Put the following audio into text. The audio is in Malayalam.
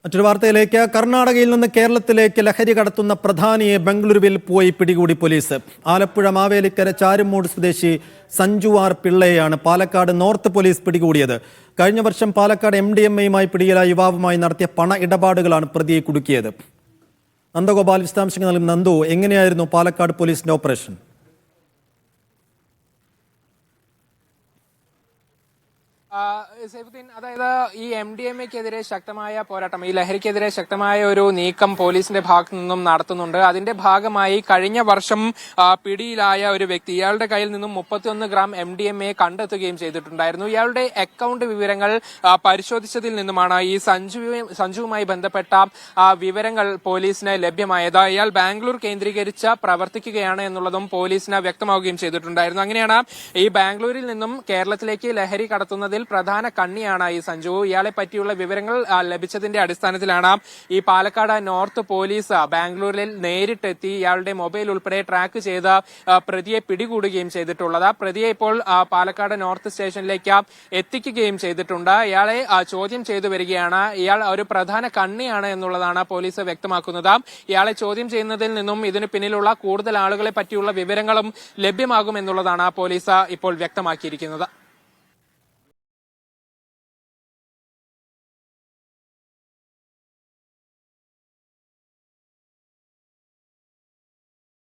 മറ്റൊരു വാർത്തയിലേക്ക്. കർണാടകയിൽ നിന്ന് കേരളത്തിലേക്ക് ലഹരി കടത്തുന്ന പ്രധാനിയെ ബംഗളൂരുവിൽ പോയി പിടികൂടി പോലീസ്. ആലപ്പുഴ മാവേലിക്കര ചാരുമൂട് സ്വദേശി സഞ്ജു ആർ പിള്ളയെയാണ് പാലക്കാട് നോർത്ത് പോലീസ് പിടികൂടിയത്. കഴിഞ്ഞ വർഷം പാലക്കാട് MDMA പിടിയിലായ യുവാവുമായി നടത്തിയ പണ ഇടപാടുകളാണ് പ്രതിയെ കുടുക്കിയത്. നന്ദഗോപാൽ വിശദാംശങ്ങൾ നൽകും. നന്ദു, എങ്ങനെയായിരുന്നു പാലക്കാട് പോലീസിന്റെ ഓപ്പറേഷൻ? അതായത് ഈ MDMA-ക്കെതിരെ ശക്തമായ പോരാട്ടം, ഈ ലഹരിക്കെതിരെ ശക്തമായ ഒരു നീക്കം പോലീസിന്റെ ഭാഗത്തു നിന്നും നടത്തുന്നുണ്ട്. അതിന്റെ ഭാഗമായി കഴിഞ്ഞ വർഷം പിടിയിലായ ഒരു വ്യക്തി, ഇയാളുടെ കയ്യിൽ നിന്നും 31 ഗ്രാം MDMA കണ്ടെത്തുകയും ചെയ്തിട്ടുണ്ടായിരുന്നു. ഇയാളുടെ അക്കൗണ്ട് വിവരങ്ങൾ പരിശോധിച്ചതിൽ നിന്നുമാണ് ഈ സഞ്ജുവുമായി ബന്ധപ്പെട്ട വിവരങ്ങൾ പോലീസിന് ലഭ്യമായത്. ഇയാൾ ബാംഗ്ലൂർ കേന്ദ്രീകരിച്ച് പ്രവർത്തിക്കുകയാണ് എന്നുള്ളതും പോലീസിന് വ്യക്തമാവുകയും ചെയ്തിട്ടുണ്ടായിരുന്നു. അങ്ങനെയാണ് ഈ ബാംഗ്ലൂരിൽ നിന്നും കേരളത്തിലേക്ക് ലഹരി കടത്തുന്നതിൽ പ്രധാന കണ്ണിയാണ് ഈ സഞ്ജു. ഇയാളെ പറ്റിയുള്ള വിവരങ്ങൾ ലഭിച്ചതിന്റെ അടിസ്ഥാനത്തിലാണ് ഈ പാലക്കാട് നോർത്ത് പോലീസ് ബാംഗ്ലൂരിൽ നേരിട്ടെത്തി ഇയാളുടെ മൊബൈൽ ഉൾപ്പെടെ ട്രാക്ക് ചെയ്ത് പ്രതിയെ പിടികൂടുകയും ചെയ്തിട്ടുള്ളത്. പ്രതിയെ ഇപ്പോൾ പാലക്കാട് നോർത്ത് സ്റ്റേഷനിലേക്ക് എത്തിക്കുകയും ചെയ്തിട്ടുണ്ട്. ഇയാളെ ചോദ്യം ചെയ്തു വരികയാണ്. ഇയാൾ ഒരു പ്രധാന കണ്ണിയാണ് എന്നുള്ളതാണ് പോലീസ് വ്യക്തമാക്കുന്നത്. ഇയാളെ ചോദ്യം ചെയ്യുന്നതിൽ നിന്നും ഇതിന് പിന്നിലുള്ള കൂടുതൽ ആളുകളെ പറ്റിയുള്ള വിവരങ്ങളും ലഭ്യമാകുമെന്നുള്ളതാണ് പോലീസ് ഇപ്പോൾ വ്യക്തമാക്കിയിരിക്കുന്നത്.